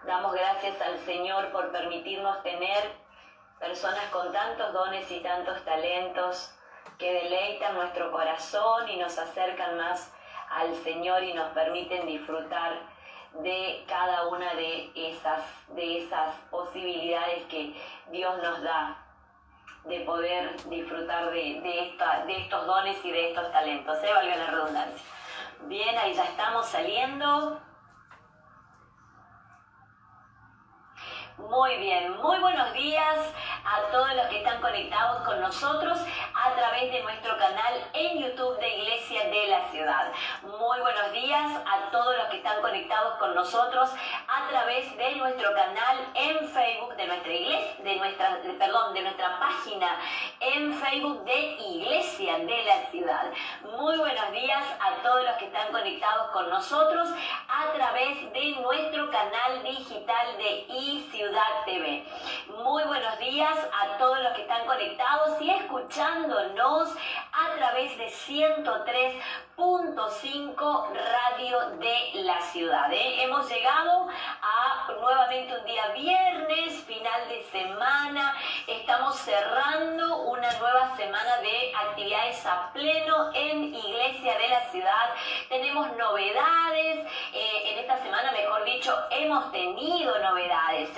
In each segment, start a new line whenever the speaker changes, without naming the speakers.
Damos gracias al Señor por permitirnos tener personas con tantos dones y tantos talentos que deleitan nuestro corazón y nos acercan más al Señor y nos permiten disfrutar de cada una de esas posibilidades que Dios nos da de poder disfrutar de estos dones y de estos talentos, valga la redundancia. Bien, ahí ya estamos saliendo. Muy bien, muy buenos días a todos los que están conectados con nosotros a través de nuestro canal en YouTube de Iglesia de la Ciudad. Muy buenos días a todos los que están conectados con nosotros a través de nuestro canal en Facebook de nuestra iglesia, de nuestra página en Facebook de Iglesia de la Ciudad. Muy buenos días a todos los que están conectados con nosotros a través de nuestro canal digital de iCiudad TV. Muy buenos días a todos los que están conectados y escuchándonos a través de 103.5 Radio de la Ciudad. Hemos llegado a nuevamente un día viernes, final de semana. Estamos cerrando una nueva semana de actividades a pleno en Iglesia de la Ciudad. Tenemos novedades. En esta semana, mejor dicho, hemos tenido novedades.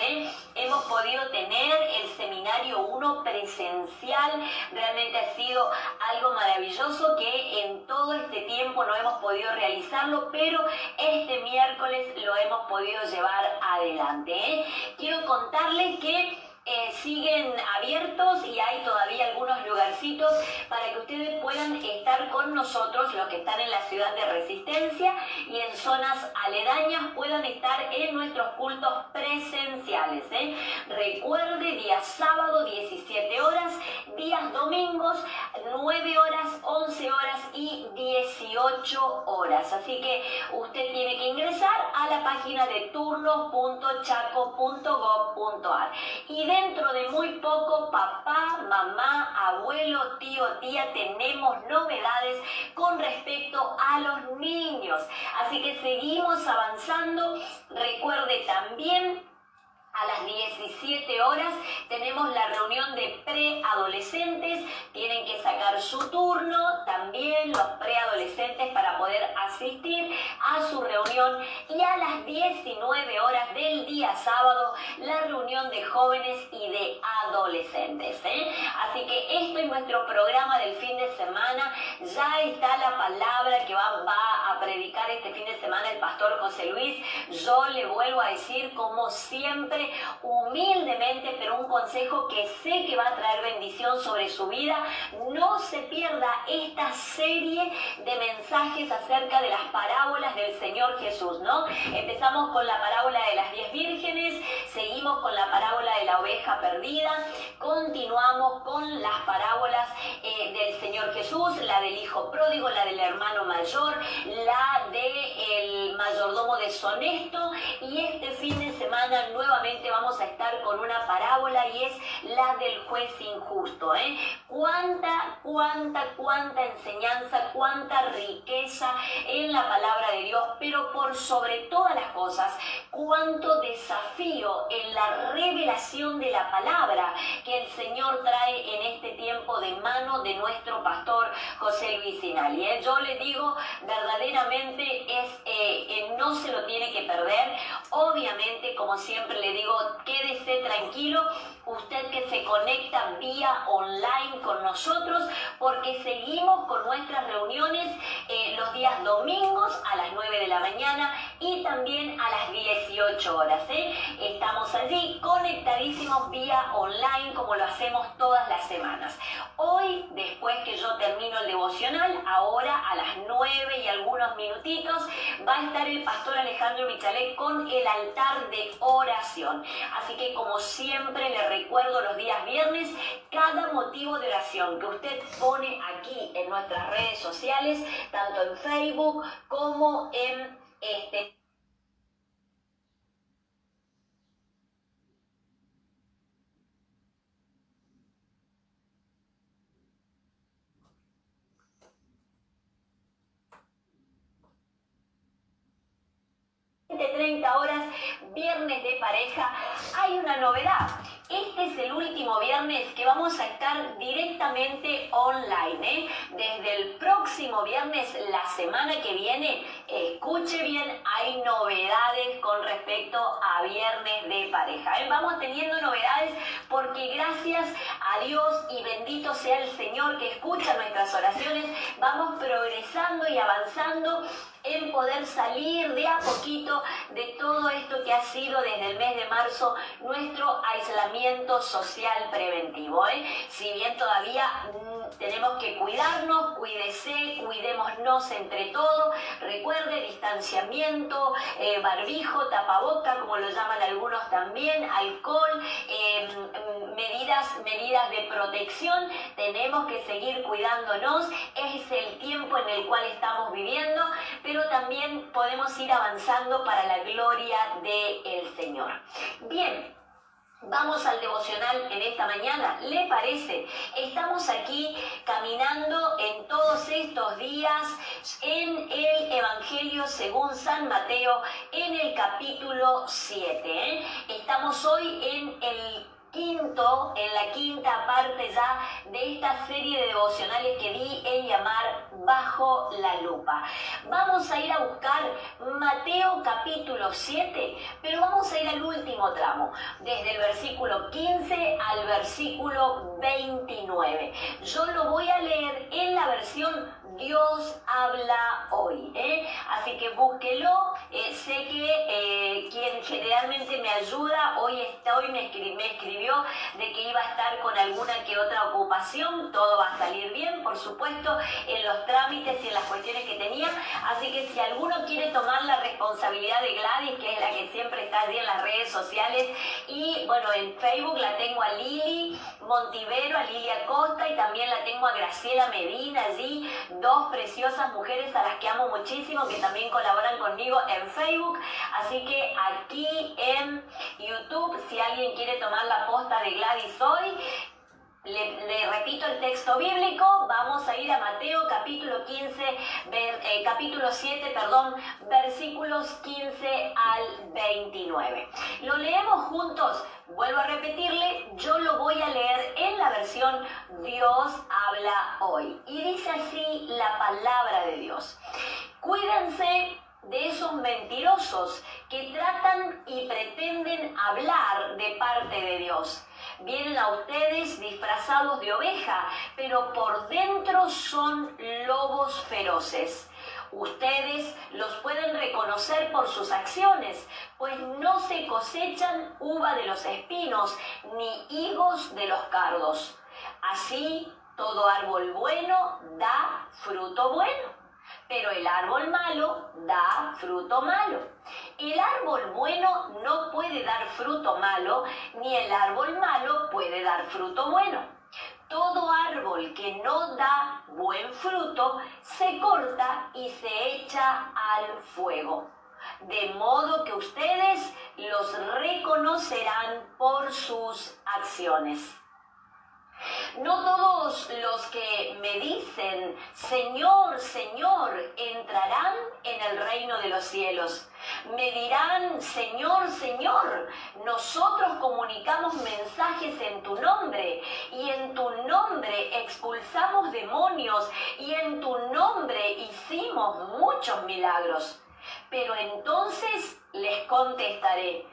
Hemos podido tener el Seminario 1 presencial. Realmente ha sido algo maravilloso que en todo este tiempo no hemos podido realizarlo, pero este miércoles lo hemos podido llevar adelante. Quiero contarles que siguen abiertos y hay todavía algunos lugarcitos para que ustedes puedan estar con nosotros, los que están en la ciudad de Resistencia y en zonas aledañas puedan estar en nuestros cultos presenciales. Recuerde, día sábado 17 horas, días domingos 9 horas, 11 horas y 18 horas. Así que usted tiene que ingresar a la página de turnos.chaco.gov.ar y dentro de muy poco, papá, mamá, abuelo, tío, tía, tenemos novedades con respecto a los niños. Así que seguimos avanzando. Recuerde también, a las 17 horas tenemos la reunión de preadolescentes. Tienen que sacar su turno también los preadolescentes para poder asistir a su reunión. Y a las 19 horas del día sábado, la reunión de jóvenes y de adolescentes. Así que esto es nuestro programa del fin de semana. Ya está la palabra que va a predicar este fin de semana el pastor José Luis. Yo le vuelvo a decir, como siempre, humildemente, pero un consejo que sé que va a traer bendición sobre su vida. No se pierda esta serie de mensajes acerca de las parábolas del Señor Jesús, ¿no? Empezamos con la parábola de las 10 vírgenes, seguimos con la parábola de la oveja perdida, continuamos con las parábolas del Señor Jesús, la del hijo pródigo, la del hermano mayor, la del mayordomo deshonesto, y este fin de semana nuevamente vamos a estar con una parábola y es la del juez injusto. Cuánta enseñanza, cuánta riqueza en la palabra de Dios, pero por sobre todas las cosas, cuánto desafío en la revelación de la palabra que el Señor trae en este tiempo de mano de nuestro pastor José Luis Sinali. Yo le digo, verdaderamente no se lo tiene que perder. Obviamente, como siempre le digo, quédese tranquilo, usted que se conecta vía online con nosotros, porque seguimos con nuestras reuniones los días domingos a las 9 de la mañana y también a las 18 horas. Estamos allí conectadísimos vía online, como lo hacemos todas las semanas. Hoy, después que yo termino el devocional, ahora a las 9 y algunos minutitos, va a estar el pastor Alejandro Michalet con el altar de oración. Así que, como siempre, le recuerdo los días viernes, cada motivo de oración que usted pone aquí en nuestras redes sociales, tanto en Facebook como en 30 horas, viernes de pareja. Hay una novedad. Este es el último viernes que vamos a estar directamente online, ¿eh? Desde el próximo viernes, la semana que viene, escuche bien, hay novedades con respecto a viernes de pareja, ¿eh? Vamos teniendo novedades porque gracias a Dios y bendito sea el Señor que escucha nuestras oraciones, vamos progresando y avanzando en poder salir de a poquito de todo esto que ha sido desde el mes de marzo nuestro aislamiento social preventivo, ¿eh? Si bien todavía tenemos que cuidarnos, cuídese, cuidémonos entre todos, recuerde distanciamiento, barbijo, tapaboca, como lo llaman algunos también, alcohol, medidas de protección, tenemos que seguir cuidándonos, es el tiempo en el cual estamos viviendo, pero también podemos ir avanzando para la gloria del Señor. Bien. Vamos al devocional en esta mañana, ¿le parece? Estamos aquí caminando en todos estos días en el Evangelio según San Mateo, en el capítulo 7, ¿eh? Estamos hoy en la quinta parte ya de esta serie de devocionales que di en llamar Bajo la Lupa. Vamos a ir a buscar Mateo capítulo 7, pero vamos a ir al último tramo, desde el versículo 15 al versículo 29. Yo lo voy a leer en la versión Dios habla hoy, ¿eh? Así que búsquelo. Sé que quien generalmente me ayuda hoy me escribió de que iba a estar con alguna que otra ocupación. Todo va a salir bien, por supuesto, en los trámites y en las cuestiones que tenía. Así que si alguno quiere tomar la responsabilidad de Gladys, que es la que siempre está allí en las redes sociales, y bueno, en Facebook la tengo a Lili Montivero, a Lili Acosta, y también la tengo a Graciela Medina allí, dos preciosas mujeres a las que amo muchísimo, que también colaboran conmigo en Facebook. Así que aquí en YouTube, si alguien quiere tomar la posta de Gladys hoy, le repito el texto bíblico. Vamos a ir a Mateo capítulo 7, versículos 15 al 29. Lo leemos juntos. Vuelvo a repetirle, yo lo voy a leer en la versión Dios habla hoy. Y dice así la palabra de Dios. Cuídense de esos mentirosos que tratan y pretenden hablar de parte de Dios. Vienen a ustedes disfrazados de oveja, pero por dentro son lobos feroces. Ustedes los pueden reconocer por sus acciones, pues no se cosechan uva de los espinos, ni higos de los cardos. Así, todo árbol bueno da fruto bueno, pero el árbol malo da fruto malo. El árbol bueno no puede dar fruto malo, ni el árbol malo puede dar fruto bueno. Todo árbol que no da buen fruto se corta y se echa al fuego. De modo que ustedes los reconocerán por sus acciones. No todos los que me dicen, Señor, Señor, entrarán en el reino de los cielos. Me dirán, Señor, Señor, nosotros comunicamos mensajes en tu nombre, y en tu nombre expulsamos demonios, y en tu nombre hicimos muchos milagros. Pero entonces les contestaré,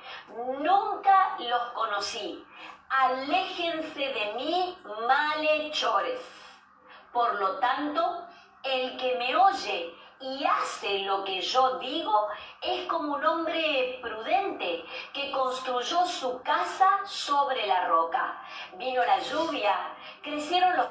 nunca los conocí. Aléjense de mí, malhechores. Por lo tanto, el que me oye y hace lo que yo digo es como un hombre prudente que construyó su casa sobre la roca. Vino la lluvia, crecieron los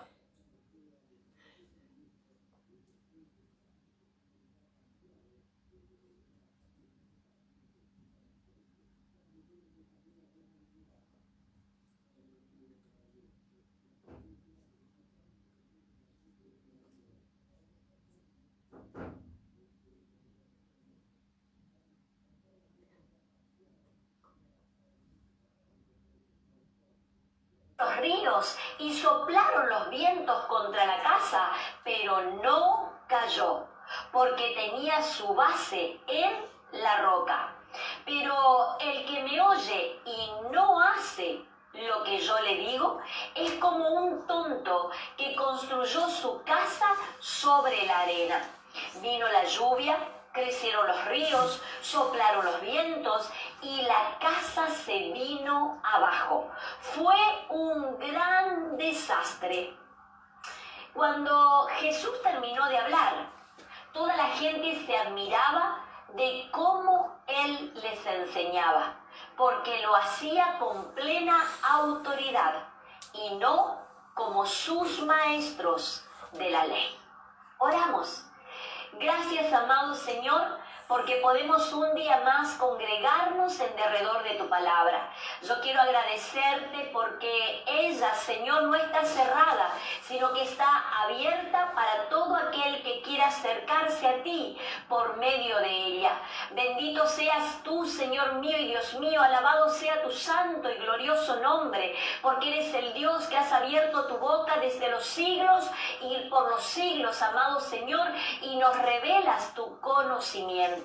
ríos y soplaron los vientos contra la casa, pero no cayó, porque tenía su base en la roca. Pero el que me oye y no hace lo que yo le digo, es como un tonto que construyó su casa sobre la arena. Vino la lluvia, crecieron los ríos, soplaron los vientos y la casa se vino abajo. Fue un gran desastre. Cuando Jesús terminó de hablar, toda la gente se admiraba de cómo Él les enseñaba, porque lo hacía con plena autoridad y no como sus maestros de la ley. Oramos. Gracias, amado Señor, porque podemos un día más congregarnos en derredor de tu palabra. Yo quiero agradecerte porque ella, Señor, no está cerrada, sino que está abierta para todo aquel que quiera acercarse a ti por medio de ella. Bendito seas tú, Señor mío y Dios mío, alabado sea tu santo y glorioso nombre, porque eres el Dios que has abierto tu boca desde los siglos y por los siglos, amado Señor, y nos revelas tu conocimiento.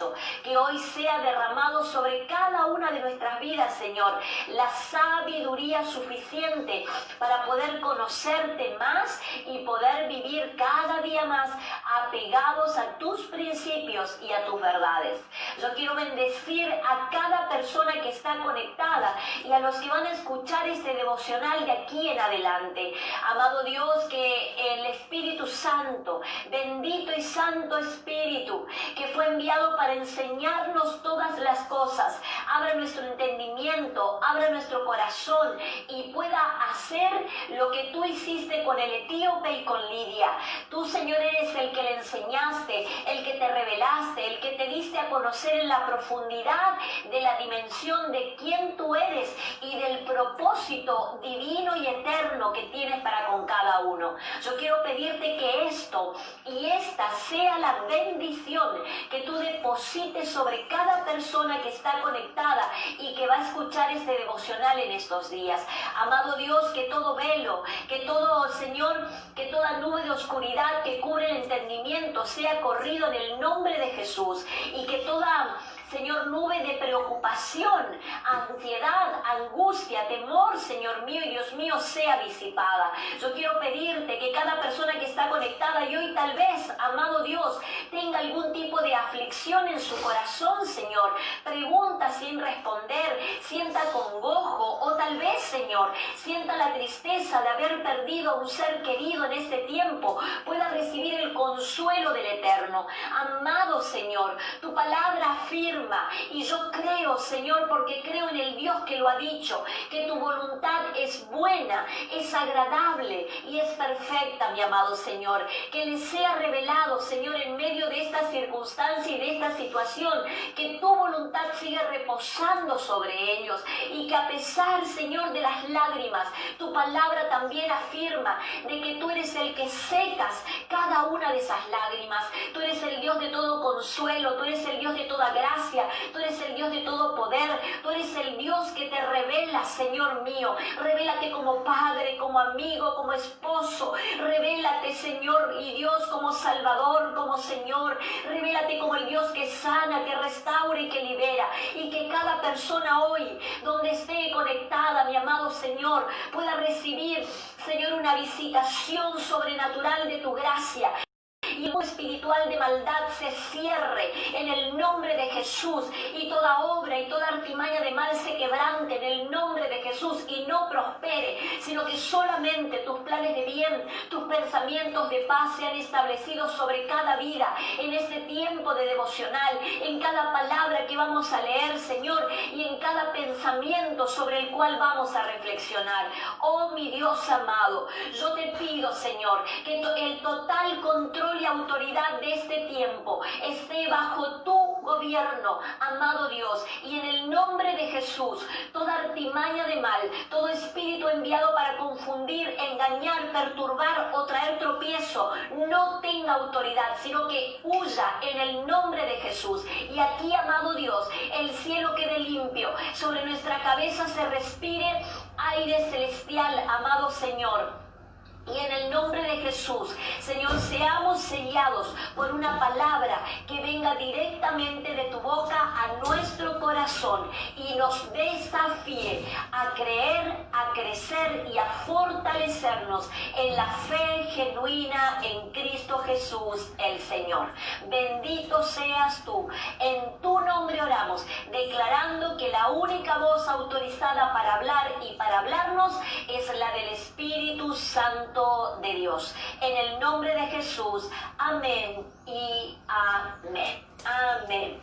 Que hoy sea derramado sobre cada una de nuestras vidas, Señor, la sabiduría suficiente para poder conocerte más y poder vivir cada día más apegados a tus principios y a tus verdades. Yo quiero bendecir a cada persona que está conectada y a los que van a escuchar este devocional de aquí en adelante. Amado Dios, que el Espíritu Santo, bendito y santo Espíritu, que fue enviado para enseñarnos todas las cosas, abra nuestro entendimiento, abra nuestro corazón y pueda hacer lo que tú hiciste con el etíope y con Lidia. Tú, Señor, eres el que le enseñaste, el que te revelaste, el que te diste a conocer en la profundidad de la dimensión de quién tú eres y del propósito divino y eterno que tienes para con cada uno. Yo quiero pedirte que esto y esta sea la bendición que tú deposites sobre cada persona que está conectada y que va a escuchar este devocional en estos días. Amado Dios, que todo velo, que todo, Señor, que toda nube de oscuridad que cubre el entendimiento sea corrido en el nombre de Jesús y que toda, Señor, nube de preocupación, ansiedad, angustia, temor, Señor mío y Dios mío, sea disipada. Yo quiero pedirte que cada persona que está conectada y hoy tal vez, amado Dios, tenga algún tipo de aflicción en su corazón, Señor, pregunta sin responder, sienta congojo o tal vez, Señor, sienta la tristeza de haber perdido a un ser querido en este tiempo, pueda recibir el consuelo del Eterno. Amado Señor, tu palabra afirma y yo creo, Señor, porque creo en el Dios que lo ha dicho, que tu voluntad es buena, es agradable y es perfecta, mi amado Señor. Que les sea revelado, Señor, en medio de esta circunstancia y de esta situación, que tu voluntad siga reposando sobre ellos y que a pesar, Señor, de las lágrimas, tu palabra también afirma de que tú eres el que secas cada una de esas lágrimas. Tú eres el Dios de todo consuelo, tú eres el Dios de toda gracia, tú eres el Dios de todo poder, tú eres el Dios que te revela, Señor mío. Revélate como Padre, como amigo, como esposo. Revélate, Señor y Dios, como Salvador, como Señor. Revélate como el Dios que sana, que restaura y que libera. Y que cada persona hoy, donde esté conectada, mi amado Señor, pueda recibir, Señor, una visitación sobrenatural de tu gracia. Y el espiritual de maldad se cierre en el nombre de Jesús y toda obra y toda artimaña de mal se quebrante en el nombre de Jesús y no prospere, sino que solamente tus planes de bien, tus pensamientos de paz sean establecidos sobre cada vida en este tiempo de devocional, en cada palabra que vamos a leer, Señor, y en cada pensamiento sobre el cual vamos a reflexionar. Oh mi Dios amado, yo te pido, Señor, que el total control y autoridad de este tiempo esté bajo tu gobierno, amado Dios, y en el nombre de Jesús, toda artimaña de mal, todo espíritu enviado para confundir, engañar, perturbar o traer tropiezo, no tenga autoridad, sino que huya en el nombre de Jesús. Y aquí, amado Dios, el cielo quede limpio, sobre nuestra cabeza se respire aire celestial, amado Señor. Y en el nombre de Jesús, Señor, seamos sellados por una palabra que venga directamente de tu boca a nuestro corazón y nos desafíe a creer, a crecer y a fortalecernos en la fe genuina en Cristo Jesús el Señor. Bendito seas tú. En tu nombre oramos, declarando que la única voz autorizada para hablar y para hablarnos es la del Espíritu Santo de Dios. En el nombre de Jesús, amén y amén. Amén.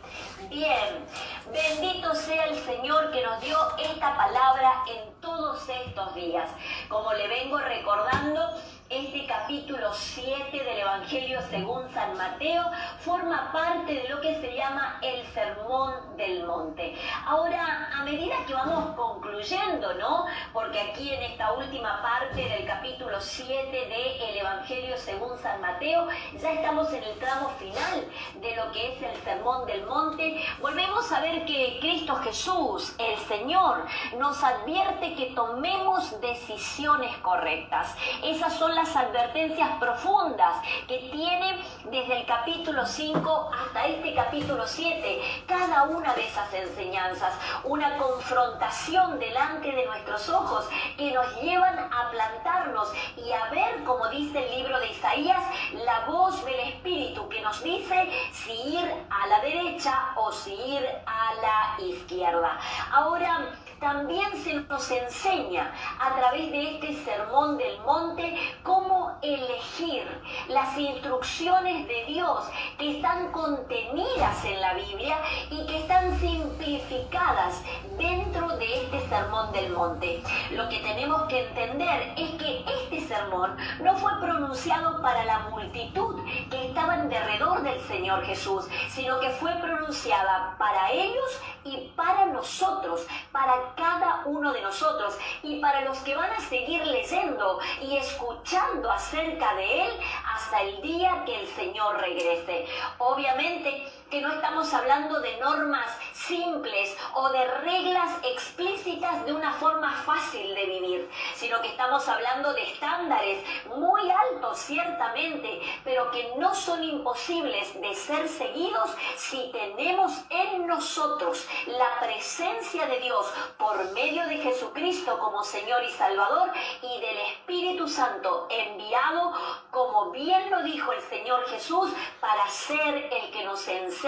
Bien, bendito sea el Señor que nos dio esta palabra en todos estos días. Como le vengo recordando, este capítulo 7 del Evangelio según San Mateo forma parte de lo que se llama el Sermón del Monte. Ahora, a medida que vamos concluyendo, ¿no? Porque aquí en esta última parte del capítulo 7 del Evangelio según San Mateo, ya estamos en el tramo final de lo que es el Sermón del Monte. Volvemos a ver que Cristo Jesús, el Señor, nos advierte que tomemos decisiones correctas. Esas son las advertencias profundas que tiene desde el capítulo 5 hasta este capítulo 7, cada una de esas enseñanzas, una confrontación delante de nuestros ojos que nos llevan a plantarnos y a ver, como dice el libro de Isaías, la voz del Espíritu que nos dice si ir a la derecha o si ir a la izquierda. Ahora, también se nos enseña a través de este Sermón del Monte cómo elegir las instrucciones de Dios que están contenidas en la Biblia y que están simplificadas dentro de este Sermón del Monte. Lo que tenemos que entender es que este sermón no fue pronunciado para la multitud que estaba en derredor del Señor Jesús, sino que fue pronunciada para ellos y para nosotros, para cada uno de nosotros y para los que van a seguir leyendo y escuchando acerca de él hasta el día que el Señor regrese. Obviamente que no estamos hablando de normas simples o de reglas explícitas de una forma fácil de vivir, sino que estamos hablando de estándares muy altos, ciertamente, pero que no son imposibles de ser seguidos si tenemos en nosotros la presencia de Dios por medio de Jesucristo como Señor y Salvador y del Espíritu Santo enviado, como bien lo dijo el Señor Jesús, para ser el que nos enseñe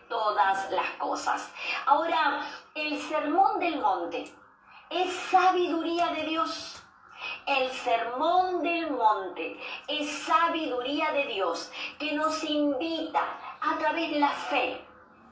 todas las cosas. Ahora, el Sermón del Monte es sabiduría de Dios. El Sermón del Monte es sabiduría de Dios que nos invita a través de la fe,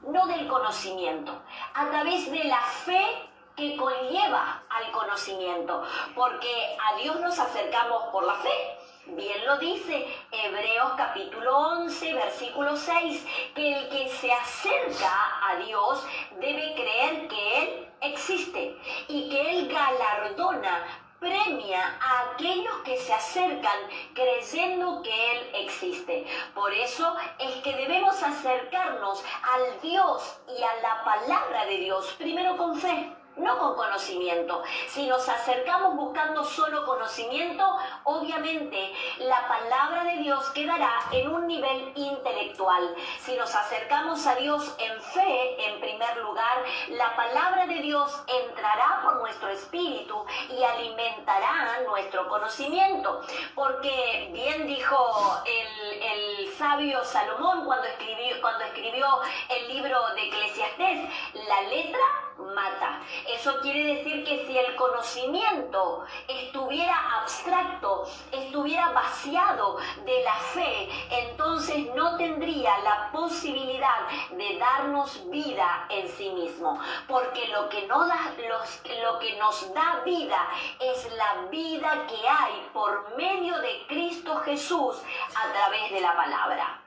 no del conocimiento, a través de la fe que conlleva al conocimiento, porque a Dios nos acercamos por la fe. Bien lo dice Hebreos capítulo 11, versículo 6, que el que se acerca a Dios debe creer que Él existe y que Él galardona, premia a aquellos que se acercan creyendo que Él existe. Por eso es que debemos acercarnos al Dios y a la palabra de Dios, primero con fe, no con conocimiento. Si nos acercamos buscando solo conocimiento, obviamente la palabra de Dios quedará en un nivel intelectual. Si nos acercamos a Dios en fe, en primer lugar, la palabra de Dios entrará por nuestro espíritu y alimentará nuestro conocimiento. Porque bien dijo el sabio Salomón cuando escribió el libro de Eclesiastés, la letra mata. Eso quiere decir que si el conocimiento estuviera abstracto, estuviera vaciado de la fe, entonces no tendría la posibilidad de darnos vida en sí mismo, porque lo que nos da vida es la vida que hay por medio de Cristo Jesús a través de la palabra.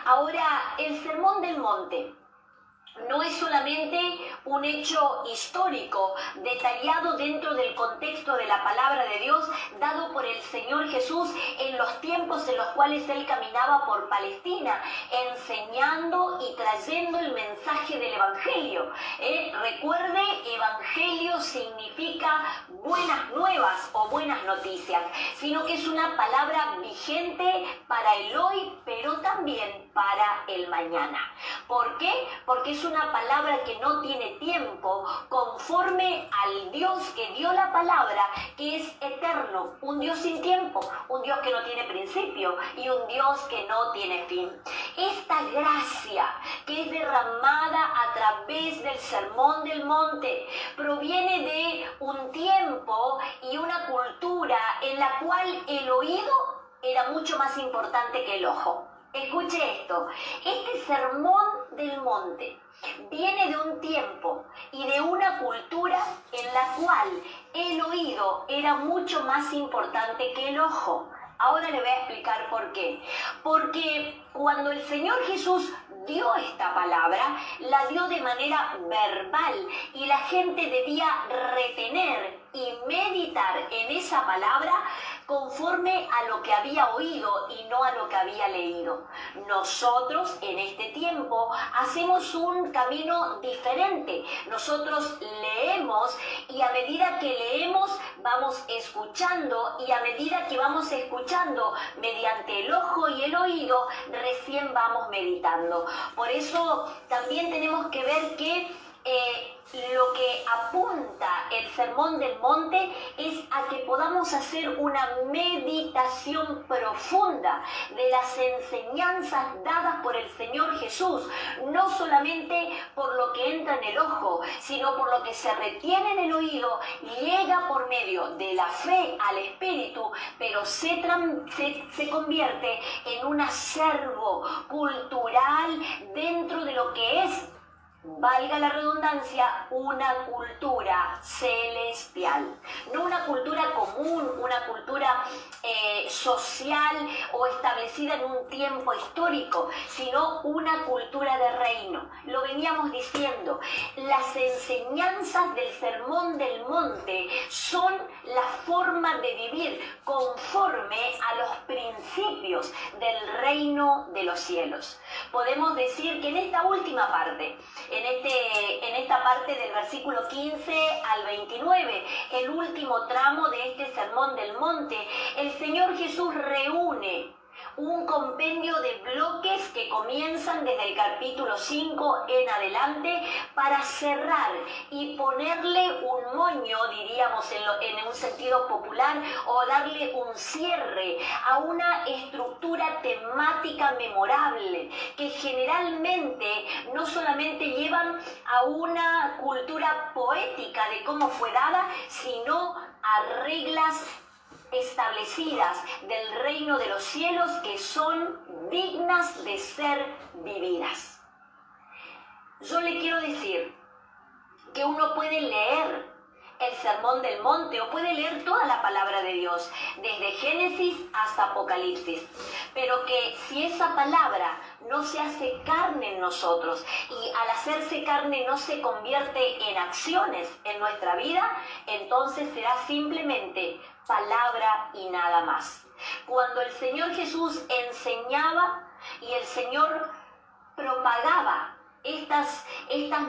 Ahora, el Sermón del Monte no es solamente un hecho histórico detallado dentro del contexto de la palabra de Dios dado por el Señor Jesús en los tiempos en los cuales Él caminaba por Palestina, enseñando y trayendo el mensaje del Evangelio. Recuerde, Evangelio significa buenas nuevas o buenas noticias, sino que es una palabra vigente para el hoy, pero también para el mañana. ¿Por qué? Porque es una palabra que no tiene tiempo, conforme al Dios que dio la palabra, que es eterno, un Dios sin tiempo, un Dios que no tiene principio y un Dios que no tiene fin. Esta gracia que es derramada a través del Sermón del Monte proviene de un tiempo y una cultura en la cual el oído era mucho más importante que el ojo. Escuche esto, este Sermón del Monte viene de un tiempo y de una cultura en la cual el oído era mucho más importante que el ojo. Ahora le voy a explicar por qué. Porque cuando el Señor Jesús dio esta palabra, la dio de manera verbal y la gente debía retener y meditar en esa palabra conforme a lo que había oído y no a lo que había leído. Nosotros en este tiempo hacemos un camino diferente. Nosotros leemos y a medida que leemos vamos escuchando, y a medida que vamos escuchando mediante el ojo y el oído recién vamos meditando. Por eso también tenemos que ver que lo que apunta el Sermón del Monte es a que podamos hacer una meditación profunda de las enseñanzas dadas por el Señor Jesús, no solamente por lo que entra en el ojo, sino por lo que se retiene en el oído, llega por medio de la fe al Espíritu, pero se convierte en un acervo cultural dentro de lo que es, valga la redundancia, una cultura celestial. No una cultura común, una cultura social o establecida en un tiempo histórico, sino una cultura de reino. Lo veníamos diciendo, las enseñanzas del Sermón del Monte son la forma de vivir conforme a los principios del reino de los cielos. Podemos decir que en esta última parte, en esta parte del versículo 15 al 29, el último tramo de este Sermón del Monte, el Señor Jesús reúne un compendio de bloques que comienzan desde el capítulo 5 en adelante para cerrar y ponerle un moño, diríamos en un sentido popular, o darle un cierre a una estructura temática memorable que generalmente no solamente llevan a una cultura poética de cómo fue dada, sino a reglas establecidas del reino de los cielos que son dignas de ser vividas. Yo le quiero decir que uno puede leer el Sermón del Monte o puede leer toda la palabra de Dios, desde Génesis hasta Apocalipsis, pero que si esa palabra no se hace carne en nosotros y al hacerse carne no se convierte en acciones en nuestra vida, entonces será simplemente palabra y nada más. Cuando el Señor Jesús enseñaba y el Señor propagaba estas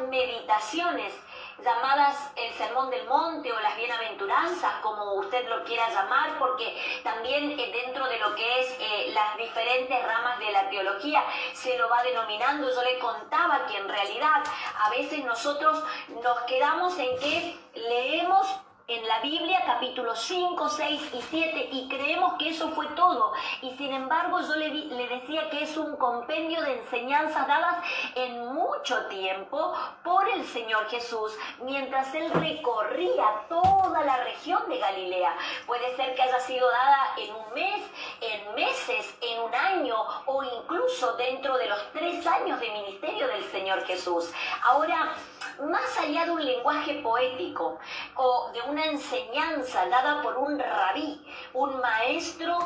meditaciones llamadas el Sermón del Monte o las Bienaventuranzas, como usted lo quiera llamar, porque también dentro de lo que es las diferentes ramas de la teología se lo va denominando. Yo le contaba que en realidad a veces nosotros nos quedamos en que leemos en la Biblia capítulos 5, 6 y 7 y creemos que eso fue todo, y sin embargo yo le decía que es un compendio de enseñanzas dadas en mucho tiempo por el Señor Jesús mientras Él recorría toda la región de Galilea. Puede ser que haya sido dada en un mes, en meses, en un año o incluso dentro de los 3 años de ministerio del Señor Jesús. Ahora, más allá de un lenguaje poético o de una enseñanza dada por un rabí, un maestro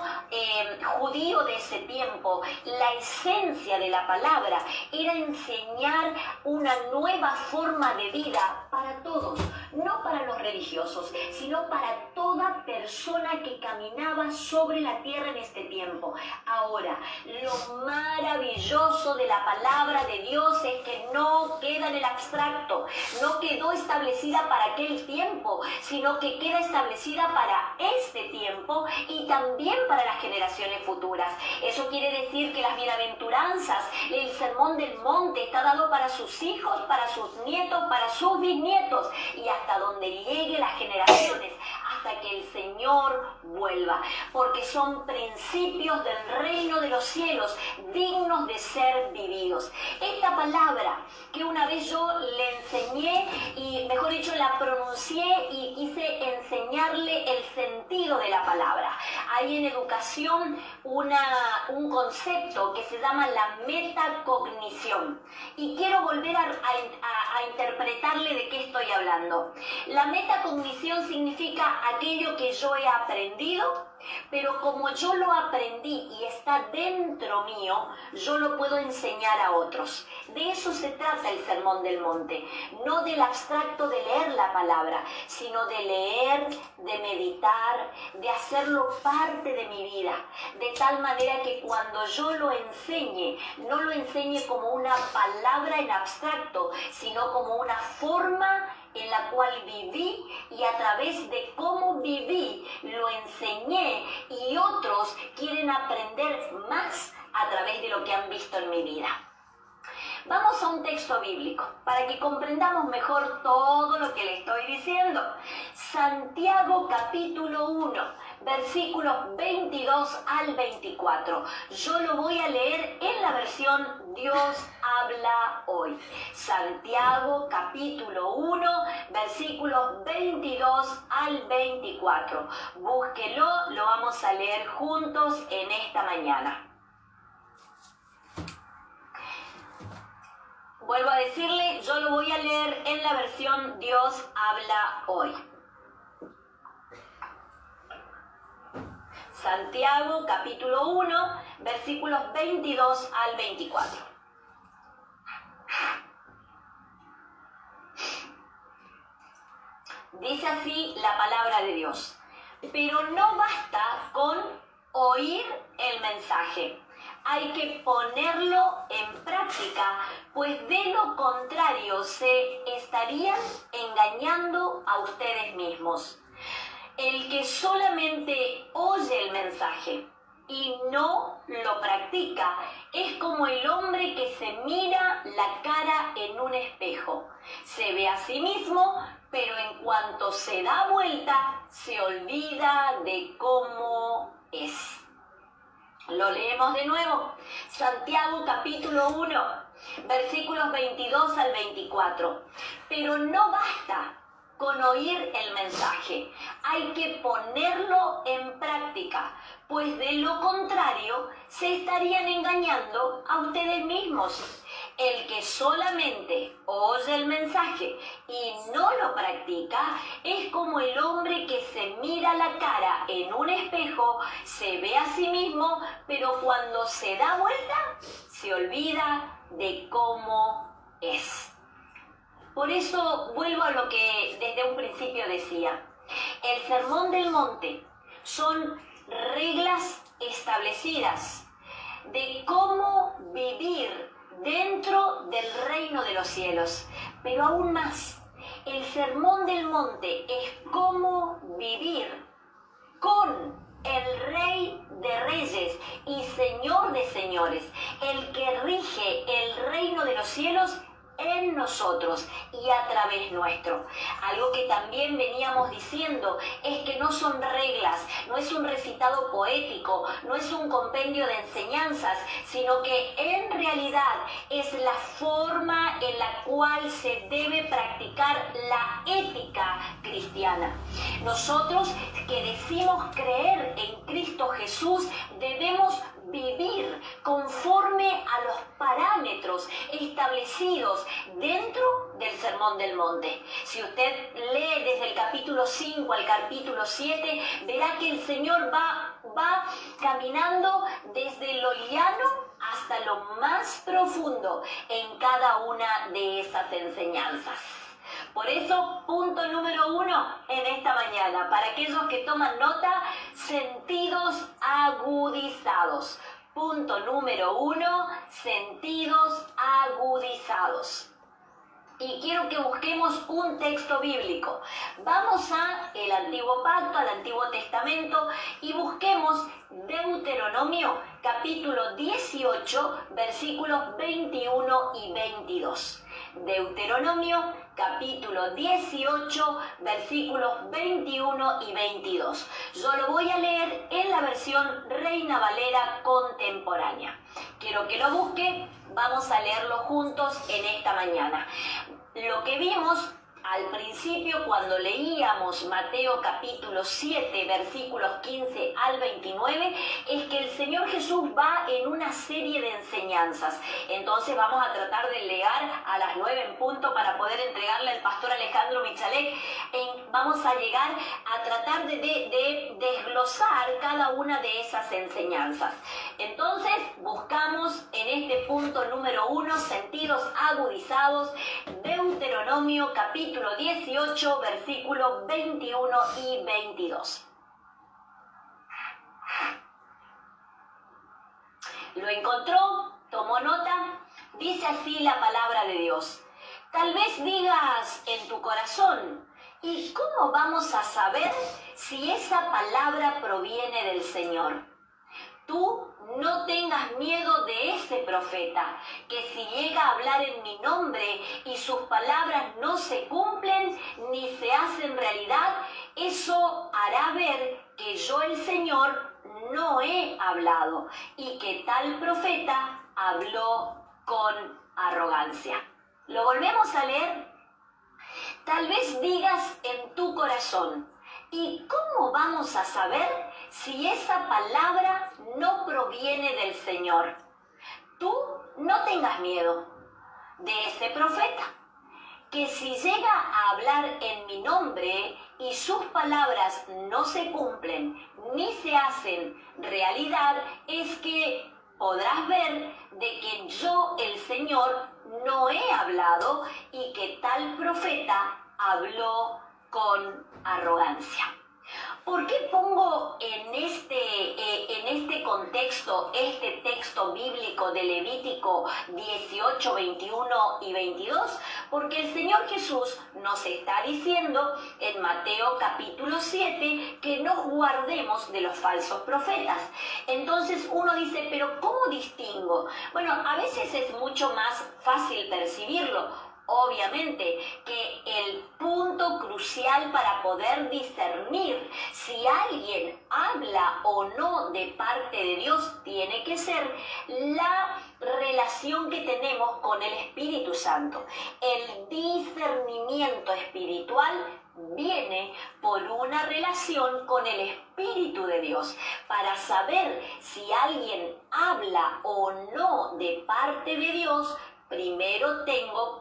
judío de ese tiempo, la esencia de la palabra era enseñar una nueva forma de vida para todos, no para los religiosos, sino para toda persona que caminaba sobre la tierra en este tiempo. Ahora, lo maravilloso de la palabra de Dios es que no queda en el abstracto, no quedó establecida para aquel tiempo, sino que queda establecida para este tiempo y también para las generaciones futuras. Eso quiere decir que las bienaventuranzas, el sermón del monte está dado para sus hijos, para sus nietos, para sus bisnietos y hasta donde llegue las generaciones, hasta que el Señor vuelva, porque son principios del reino de los cielos dignos de ser vividos. Esta palabra que una vez yo le enseñé, y mejor dicho la pronuncié y quise enseñarle el sentido de la palabra. Hay en educación un concepto que se llama la metacognición y quiero volver a interpretarle de qué estoy hablando. La metacognición significa aquello que yo he aprendido, pero como yo lo aprendí y está dentro mío, yo lo puedo enseñar a otros. De eso se trata el Sermón del Monte, no del abstracto de leer la palabra, sino de leer, de meditar, de hacerlo parte de mi vida, de tal manera que cuando yo lo enseñe, no lo enseñe como una palabra en abstracto, sino como una forma en la cual viví y a través de cómo viví lo enseñé y otros quieren aprender más a través de lo que han visto en mi vida. Vamos a un texto bíblico para que comprendamos mejor todo lo que le estoy diciendo. Santiago capítulo 1, versículos 22 al 24. Yo lo voy a leer en la versión Dios habla hoy. Santiago capítulo 1, versículos 22 al 24. Búsquelo, lo vamos a leer juntos en esta mañana. Vuelvo a decirle, yo lo voy a leer en la versión Dios habla hoy. Santiago capítulo 1, versículos 22 al 24. Dice así la palabra de Dios. Pero no basta con oír el mensaje. Hay que ponerlo en práctica, pues de lo contrario se estarían engañando a ustedes mismos. El que solamente oye el mensaje y no lo practica es como el hombre que se mira la cara en un espejo. Se ve a sí mismo, pero en cuanto se da vuelta, se olvida de cómo es. Lo leemos de nuevo. Santiago capítulo 1, versículos 22 al 24. Pero no basta con oír el mensaje, hay que ponerlo en práctica, pues de lo contrario se estarían engañando a ustedes mismos. El que solamente oye el mensaje y no lo practica es como el hombre que se mira la cara en un espejo, se ve a sí mismo, pero cuando se da vuelta se olvida de cómo es. Por eso vuelvo a lo que desde un principio decía. El Sermón del Monte son reglas establecidas de cómo vivir dentro del reino de los cielos. Pero aún más, el Sermón del Monte es cómo vivir con el Rey de Reyes y Señor de Señores, el que rige el reino de los cielos en nosotros y a través nuestro. Algo que también veníamos diciendo es que no son reglas, no es un recitado poético, no es un compendio de enseñanzas, sino que en realidad es la forma en la cual se debe practicar la ética cristiana. Nosotros que decimos creer en Cristo Jesús debemos vivir conforme a los parámetros establecidos dentro del Sermón del Monte. Si usted lee desde el capítulo 5 al capítulo 7, verá que el Señor va caminando desde lo llano hasta lo más profundo en cada una de esas enseñanzas. Por eso, punto número 1 en esta mañana, para aquellos que toman nota, sentidos agudizados. Punto número 1, sentidos agudizados. y quiero que busquemos un texto bíblico. Vamos al Antiguo Pacto, al Antiguo Testamento, y busquemos Deuteronomio capítulo 18, versículos 21 y 22. Deuteronomio capítulo 18, versículos 21 y 22. Yo lo voy a leer en la versión Reina Valera contemporánea. Quiero que lo busque, vamos a leerlo juntos en esta mañana. Lo que vimos al principio cuando leíamos Mateo capítulo 7, versículos 15 al 29, es que el Señor Jesús va en una serie de enseñanzas. Entonces vamos a tratar de leer a las 9 en punto para poder entregarle al pastor Alejandro Michalek. Vamos a llegar a tratar de desglosar cada una de esas enseñanzas. Entonces buscamos en este punto número 1, sentidos agudizados, Deuteronomio capítulo 18, versículos 21 y 22. ¿Lo encontró? ¿Tomó nota? Dice así la palabra de Dios. Tal vez digas en tu corazón, ¿y cómo vamos a saber si esa palabra proviene del Señor? Tú no tengas miedo de ese profeta, que si llega a hablar en mi nombre y sus palabras no se cumplen ni se hacen realidad, eso hará ver que yo el Señor no he hablado y que tal profeta habló con arrogancia. ¿Lo volvemos a leer? Tal vez digas en tu corazón, ¿y cómo vamos a saber si esa palabra no proviene del Señor? Tú no tengas miedo de ese profeta, que si llega a hablar en mi nombre y sus palabras no se cumplen ni se hacen realidad, es que podrás ver de que yo, el Señor, no he hablado y que tal profeta habló con arrogancia. ¿Por qué pongo en este contexto este texto bíblico de Levítico 18, 21 y 22? Porque el Señor Jesús nos está diciendo en Mateo capítulo 7 que nos guardemos de los falsos profetas. Entonces uno dice, ¿pero cómo distingo? Bueno, a veces es mucho más fácil percibirlo. Obviamente que el punto crucial para poder discernir si alguien habla o no de parte de Dios tiene que ser la relación que tenemos con el Espíritu Santo. El discernimiento espiritual viene por una relación con el Espíritu de Dios. Para saber si alguien habla o no de parte de Dios, primero tengo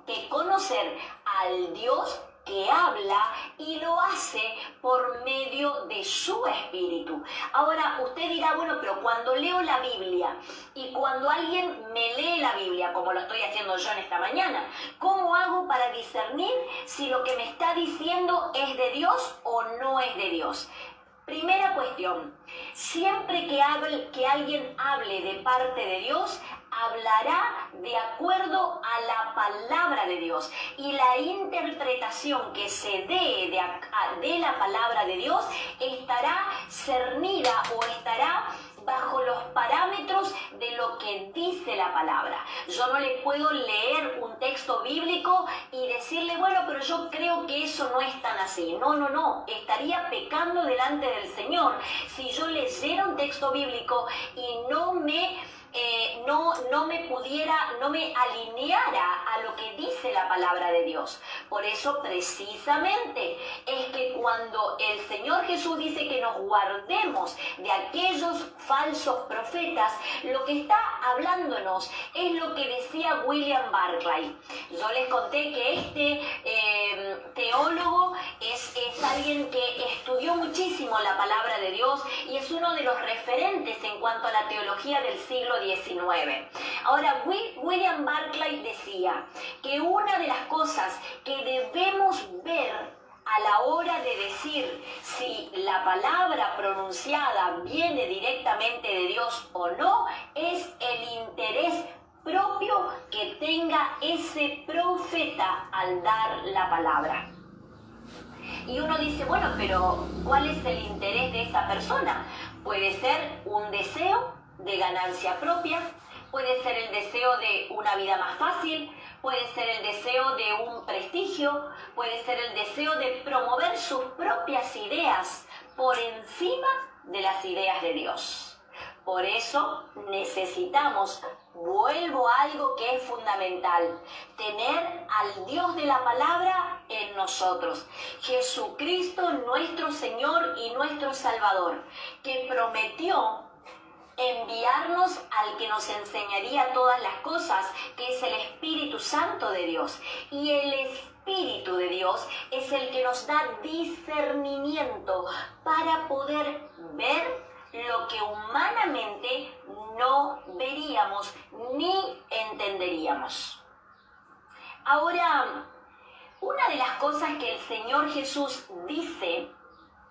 que conocer al Dios que habla y lo hace por medio de su espíritu. Ahora, usted dirá, bueno, pero cuando leo la Biblia y cuando alguien me lee la Biblia, como lo estoy haciendo yo en esta mañana, ¿cómo hago para discernir si lo que me está diciendo es de Dios o no es de Dios? Primera cuestión, siempre que alguien hable de parte de Dios, hablará de acuerdo a la palabra de Dios, y la interpretación que se dé de la palabra de Dios estará cernida o estará bajo los parámetros de lo que dice la palabra. Yo no le puedo leer un texto bíblico y decirle, bueno, pero yo creo que eso no es tan así. No. Estaría pecando delante del Señor si yo leyera un texto bíblico y no me alineara a lo que dice la palabra de Dios. Por eso precisamente es que cuando el Señor Jesús dice que nos guardemos de aquellos falsos profetas, lo que está hablándonos es lo que decía William Barclay. Yo les conté que este teólogo es alguien que estudió muchísimo la palabra de Dios y es uno de los referentes en cuanto a la teología del siglo XIX. Ahora, William Barclay decía que una de las cosas que debemos ver a la hora de decir si la palabra pronunciada viene directamente de Dios o no es el interés propio que tenga ese profeta al dar la palabra. Y uno dice, bueno, pero ¿cuál es el interés de esa persona? Puede ser un deseo de ganancia propia, puede ser el deseo de una vida más fácil, puede ser el deseo de un prestigio, puede ser el deseo de promover sus propias ideas por encima de las ideas de Dios. Por eso necesitamos, vuelvo a algo que es fundamental, tener al Dios de la palabra en nosotros. Jesucristo, nuestro Señor y nuestro Salvador, que prometió enviarnos al que nos enseñaría todas las cosas, que es el Espíritu Santo de Dios. Y el Espíritu de Dios es el que nos da discernimiento para poder ver lo que humanamente no veríamos ni entenderíamos. Ahora, una de las cosas que el Señor Jesús dice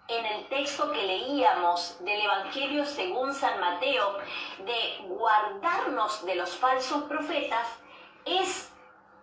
en el texto que leíamos del Evangelio según San Mateo, de guardarnos de los falsos profetas, es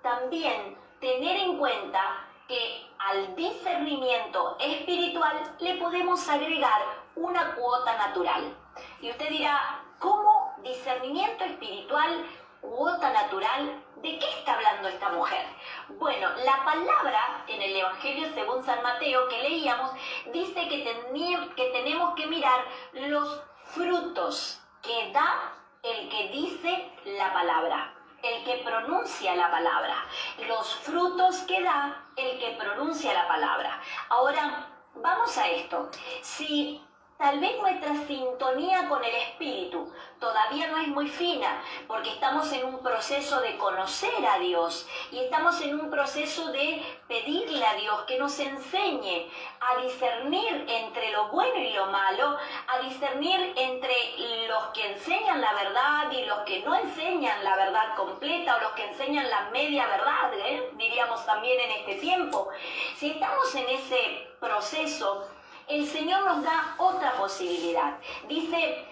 también tener en cuenta que al discernimiento espiritual le podemos agregar una cuota natural. Y usted dirá, ¿cómo discernimiento espiritual, cuota natural? ¿De qué está hablando esta mujer? Bueno, la palabra en el Evangelio según San Mateo que leíamos dice que tenemos que mirar los frutos que da el que dice la palabra, el que pronuncia la palabra, los frutos que da el que pronuncia la palabra. Ahora, vamos a esto. Si tal vez nuestra sintonía con el Espíritu todavía no es muy fina, porque estamos en un proceso de conocer a Dios y estamos en un proceso de pedirle a Dios que nos enseñe a discernir entre lo bueno y lo malo, a discernir entre los que enseñan la verdad y los que no enseñan la verdad completa, o los que enseñan la media verdad, diríamos también en este tiempo. Si estamos en ese proceso, el Señor nos da otra posibilidad. Dice,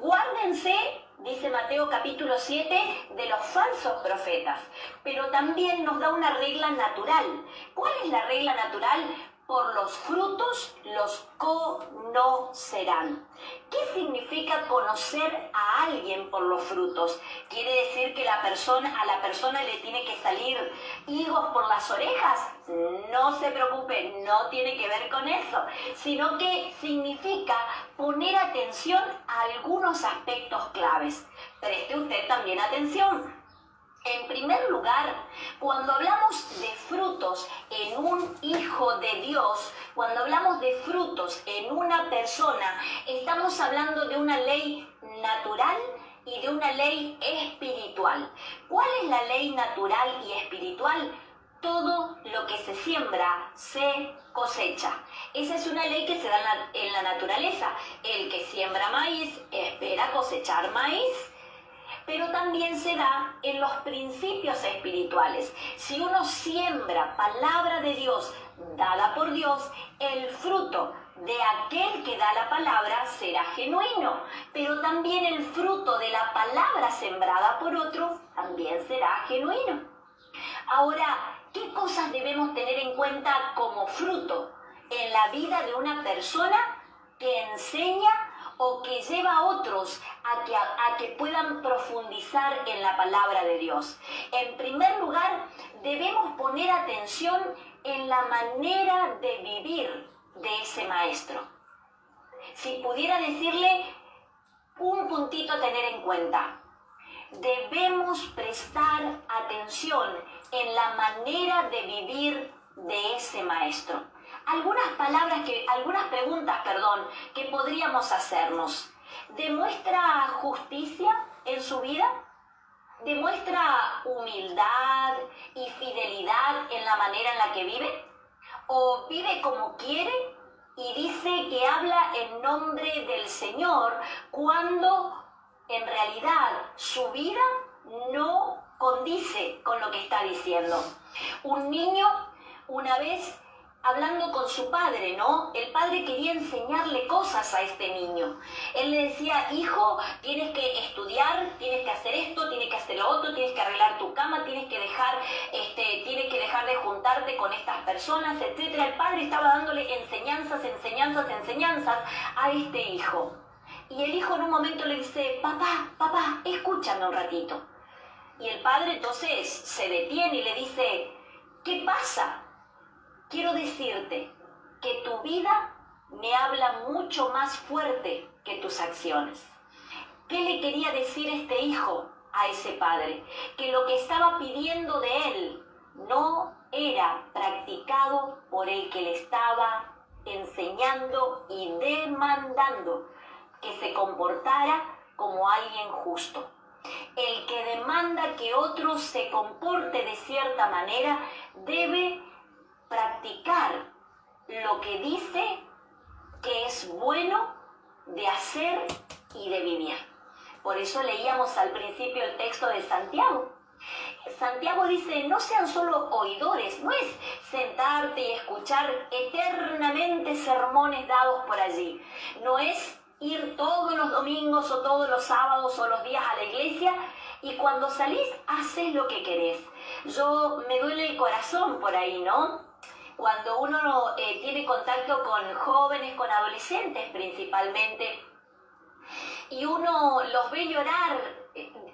guárdense, dice Mateo capítulo 7, de los falsos profetas. Pero también nos da una regla natural. ¿Cuál es la regla natural? Por los frutos los conocerán. ¿Qué significa conocer a alguien por los frutos? ¿Quiere decir que a la persona le tiene que salir higos por las orejas? No se preocupe, no tiene que ver con eso, sino que significa poner atención a algunos aspectos claves. Preste usted también atención. En primer lugar, cuando hablamos de frutos en un hijo de Dios, cuando hablamos de frutos en una persona, estamos hablando de una ley natural y de una ley espiritual. ¿Cuál es la ley natural y espiritual? Todo lo que se siembra se cosecha. Esa es una ley que se da en la naturaleza. El que siembra maíz espera cosechar maíz. Pero también se da en los principios espirituales. Si uno siembra palabra de Dios dada por Dios, el fruto de aquel que da la palabra será genuino, pero también el fruto de la palabra sembrada por otro también será genuino. Ahora, ¿qué cosas debemos tener en cuenta como fruto en la vida de una persona que enseña o que lleva a otros a que puedan profundizar en la palabra de Dios? En primer lugar, debemos poner atención en la manera de vivir de ese maestro. Si pudiera decirle un puntito a tener en cuenta, debemos prestar atención en la manera de vivir de ese maestro. Algunas preguntas, que podríamos hacernos. ¿Demuestra justicia en su vida? ¿Demuestra humildad y fidelidad en la manera en la que vive? ¿O vive como quiere y dice que habla en nombre del Señor cuando en realidad su vida no condice con lo que está diciendo? Un niño una vez hablando con su padre, ¿no? El padre quería enseñarle cosas a este niño. Él le decía, hijo, tienes que estudiar, tienes que hacer esto, tienes que hacer lo otro, tienes que arreglar tu cama, tienes que dejar de juntarte con estas personas, etc. El padre estaba dándole enseñanzas a este hijo. Y el hijo en un momento le dice, papá, escúchame un ratito. Y el padre entonces se detiene y le dice, ¿qué pasa? Quiero decirte que tu vida me habla mucho más fuerte que tus acciones. ¿Qué le quería decir este hijo a ese padre? Que lo que estaba pidiendo de él no era practicado por el que le estaba enseñando y demandando que se comportara como alguien justo. El que demanda que otro se comporte de cierta manera debe practicar lo que dice que es bueno de hacer y de vivir. Por eso leíamos al principio el texto de Santiago. Santiago dice, no sean solo oidores, no es sentarte y escuchar eternamente sermones dados por allí, no es ir todos los domingos o todos los sábados o los días a la iglesia y cuando salís haces lo que querés. Me duele el corazón por ahí, ¿no? Cuando uno tiene contacto con jóvenes, con adolescentes principalmente, y uno los ve llorar,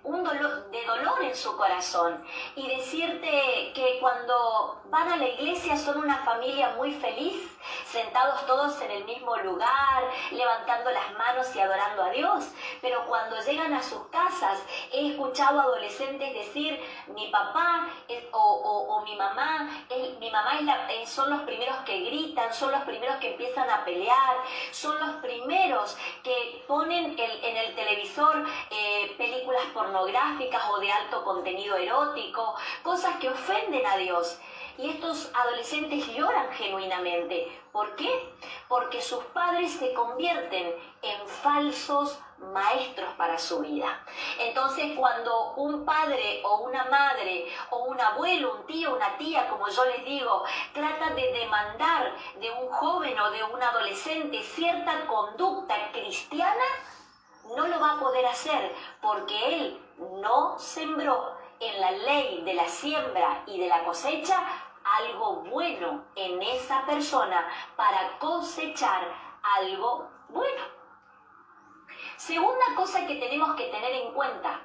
un dolor en su corazón, y decirte que cuando van a la iglesia son una familia muy feliz, sentados todos en el mismo lugar, levantando las manos y adorando a Dios, pero cuando llegan a sus casas, he escuchado a adolescentes decir, mi papá o mi mamá son los primeros que gritan, son los primeros que empiezan a pelear, son los primeros que ponen en el televisor películas pornográficas o de alto contenido erótico, cosas que ofenden a Dios. Y estos adolescentes lloran genuinamente. ¿Por qué? Porque sus padres se convierten en falsos maestros para su vida. Entonces, cuando un padre o una madre o un abuelo, un tío, una tía, como yo les digo, trata de demandar de un joven o de un adolescente cierta conducta cristiana, no lo va a poder hacer porque él no sembró en la ley de la siembra y de la cosecha algo bueno en esa persona para cosechar algo bueno. Segunda cosa que tenemos que tener en cuenta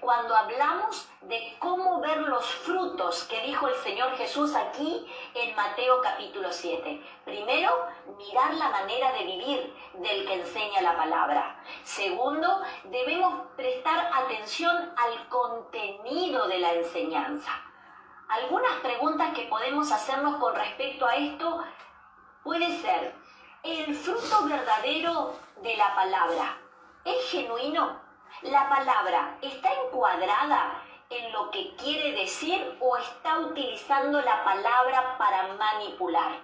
cuando hablamos de cómo ver los frutos que dijo el Señor Jesús aquí en Mateo capítulo 7. Primero, mirar la manera de vivir del que enseña la palabra. Segundo, debemos prestar atención al contenido de la enseñanza. Algunas preguntas que podemos hacernos con respecto a esto puede ser, ¿el fruto verdadero de la palabra es genuino? ¿La palabra está encuadrada en lo que quiere decir o está utilizando la palabra para manipular?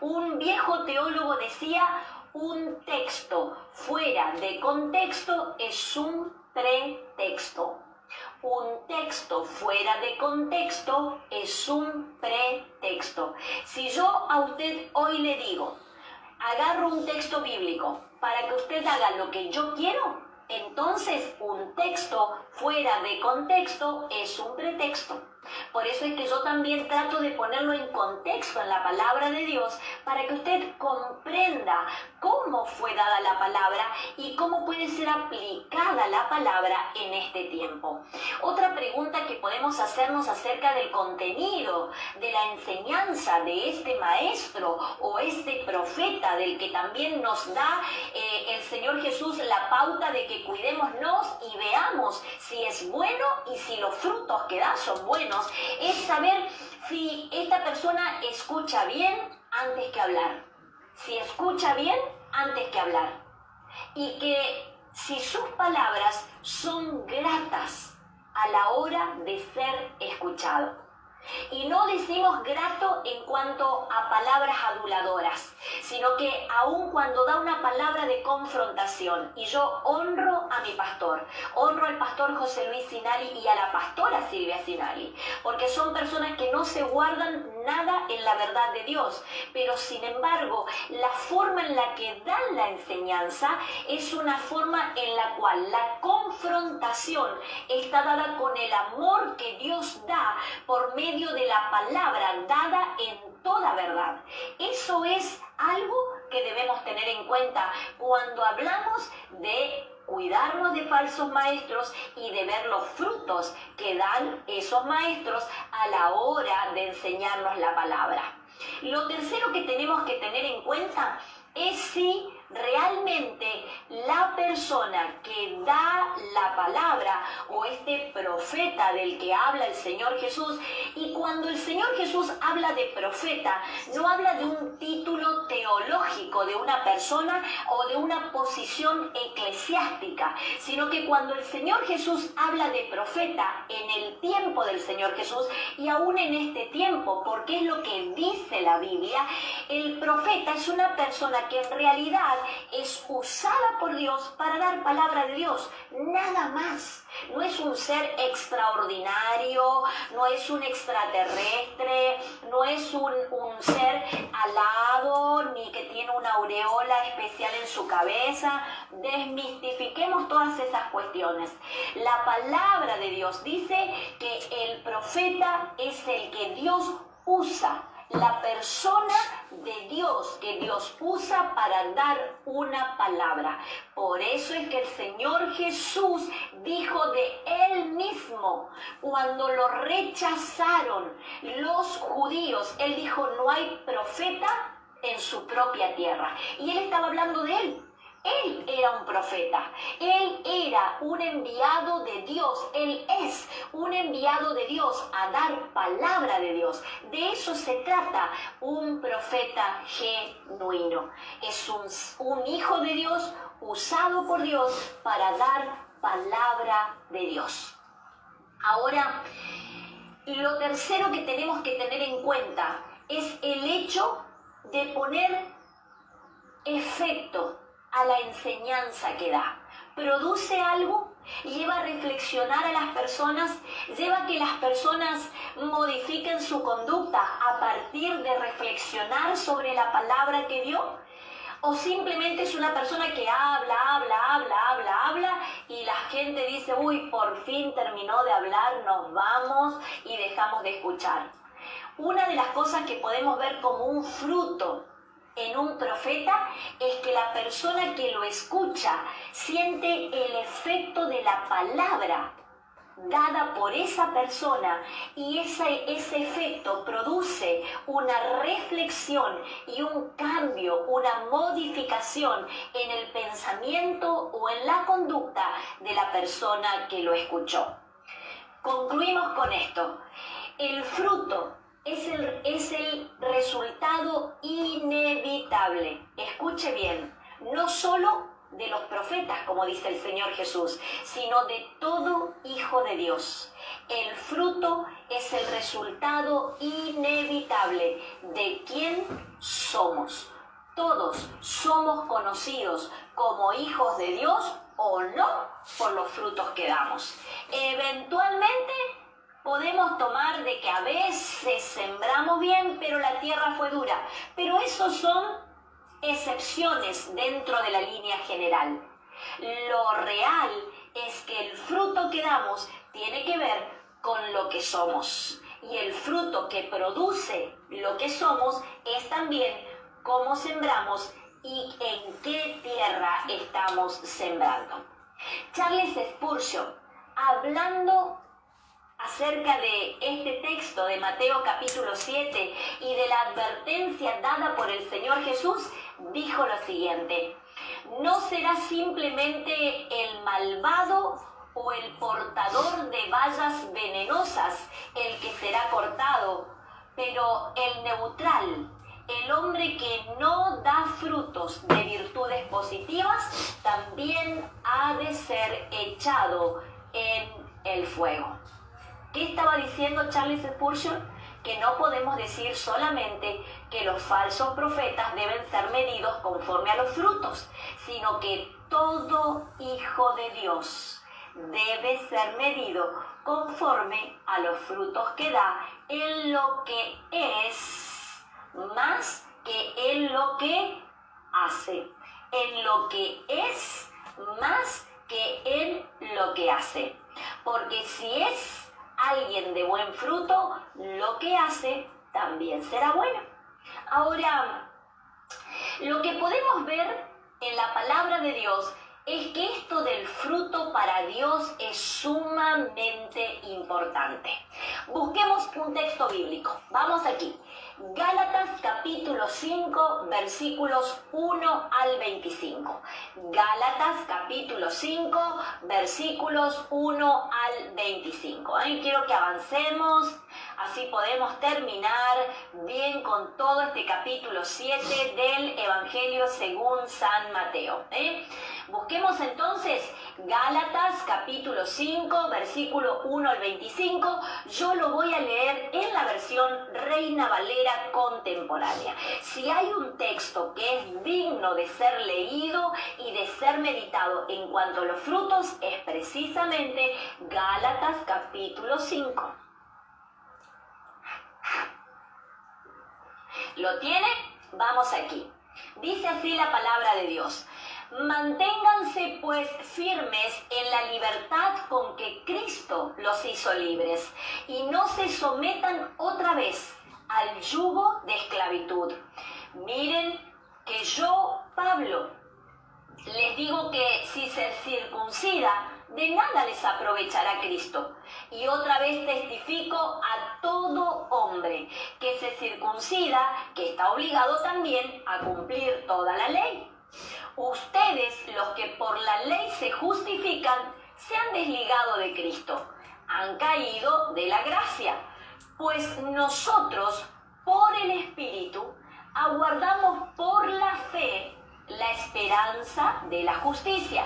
Un viejo teólogo decía, un texto fuera de contexto es un pretexto. Un texto fuera de contexto es un pretexto. Si yo a usted hoy le digo, agarro un texto bíblico para que usted haga lo que yo quiero, entonces un texto fuera de contexto es un pretexto. Por eso es que yo también trato de ponerlo en contexto en la palabra de Dios para que usted comprenda cómo fue dada la palabra y cómo puede ser aplicada la palabra en este tiempo. Otra pregunta que podemos hacernos acerca del contenido de la enseñanza de este maestro o este profeta del que también nos da el Señor Jesús la pauta de que cuidémonos y veamos si es bueno y si los frutos que da son buenos, es saber si esta persona escucha bien antes que hablar, si escucha bien antes que hablar, y que si sus palabras son gratas a la hora de ser escuchado. Y no decimos grato en cuanto a palabras aduladoras, sino que aun cuando da una palabra de confrontación, y yo honro a mi pastor, honro al pastor José Luis Sinali y a la pastora Silvia Sinali, porque son personas que no se guardan nada en la verdad de Dios, pero sin embargo, la forma en la que dan la enseñanza es una forma en la cual la confrontación está dada con el amor que Dios da por medio de la palabra dada en toda verdad. Eso es algo que debemos tener en cuenta cuando hablamos de cuidarnos de falsos maestros y de ver los frutos que dan esos maestros a la hora de enseñarnos la palabra. Lo tercero que tenemos que tener en cuenta es si realmente la persona que da la palabra o este profeta del que habla el Señor Jesús, y cuando el Señor Jesús habla de profeta, no habla de un título teológico de una persona o de una posición eclesiástica, sino que cuando el Señor Jesús habla de profeta en el tiempo del Señor Jesús y aún en este tiempo, porque es lo que dice la Biblia, el profeta es una persona que en realidad es usada por Dios para dar palabra de Dios, nada más. No es un ser extraordinario, no es un extraterrestre, no es un ser alado, ni que tiene una aureola especial en su cabeza. Desmistifiquemos todas esas cuestiones. La palabra de Dios dice que el profeta es el que Dios usa, la persona de Dios que Dios usa para dar una palabra. Por eso es que el Señor Jesús dijo de Él mismo, cuando lo rechazaron los judíos, Él dijo: no hay profeta en su propia tierra. Y Él estaba hablando de Él. Él era un profeta, Él era un enviado de Dios, Él es un enviado de Dios a dar palabra de Dios. De eso se trata un profeta genuino. Es un hijo de Dios usado por Dios para dar palabra de Dios. Ahora, lo tercero que tenemos que tener en cuenta es el hecho de poner efecto a la enseñanza que da. Produce algo, lleva a reflexionar a las personas, lleva a que las personas modifiquen su conducta a partir de reflexionar sobre la palabra que dio, o simplemente es una persona que habla y la gente dice: uy, por fin terminó de hablar, nos vamos y dejamos de escuchar. Una de las cosas que podemos ver como un fruto en un profeta es que la persona que lo escucha siente el efecto de la palabra dada por esa persona, y ese efecto produce una reflexión y un cambio, una modificación en el pensamiento o en la conducta de la persona que lo escuchó. Concluimos con esto. El fruto es el resultado inevitable, escuche bien, no solo de los profetas, como dice el Señor Jesús, sino de todo hijo de Dios. El fruto es el resultado inevitable de quién somos. Todos somos conocidos como hijos de Dios o no por los frutos que damos. Eventualmente podemos tomar de que a veces sembramos bien, pero la tierra fue dura. Pero esos son excepciones dentro de la línea general. Lo real es que el fruto que damos tiene que ver con lo que somos. Y el fruto que produce lo que somos es también cómo sembramos y en qué tierra estamos sembrando. Charles Spurgeon, hablando acerca de este texto de Mateo capítulo 7 y de la advertencia dada por el Señor Jesús, dijo lo siguiente: no será simplemente el malvado o el portador de bayas venenosas el que será cortado, pero el neutral, el hombre que no da frutos de virtudes positivas, también ha de ser echado en el fuego. ¿Qué estaba diciendo Charles Spurgeon? que no podemos decir solamente que los falsos profetas deben ser medidos conforme a los frutos, sino que todo hijo de Dios debe ser medido conforme a los frutos que da en lo que es más que en lo que hace. En lo que es más que en lo que hace. Porque si es alguien de buen fruto, lo que hace también será bueno. Ahora, lo que podemos ver en la palabra de Dios es que esto del fruto para Dios es sumamente importante. Busquemos un texto bíblico. Vamos aquí. Gálatas capítulo 5, versículos 1 al 25. Gálatas capítulo 5, versículos 1 al 25. Quiero que avancemos, así podemos terminar bien con todo este capítulo 7 del Evangelio según San Mateo. Busquemos entonces Gálatas capítulo 5, versículo 1 al 25. Yo lo voy a leer en la versión Reina Valera contemporánea. Si hay un texto que es digno de ser leído y de ser meditado en cuanto a los frutos, es precisamente Gálatas capítulo 5. ¿Lo tiene? Vamos aquí. Dice así la palabra de Dios. Manténganse pues firmes en la libertad con que Cristo los hizo libres y no se sometan otra vez al yugo de esclavitud. Miren que yo, Pablo, les digo que si se circuncida, de nada les aprovechará Cristo. Y otra vez testifico a todo hombre que se circuncida, que está obligado también a cumplir toda la ley. Ustedes, los que por la ley se justifican, se han desligado de Cristo, han caído de la gracia, pues nosotros, por el Espíritu, aguardamos por la fe la esperanza de la justicia,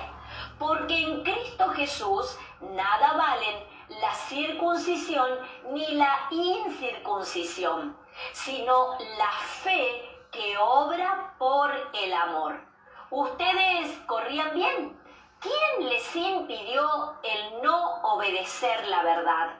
porque en Cristo Jesús nada valen la circuncisión ni la incircuncisión, sino la fe que obra por el amor. Ustedes corrían bien. ¿Quién les impidió el no obedecer la verdad?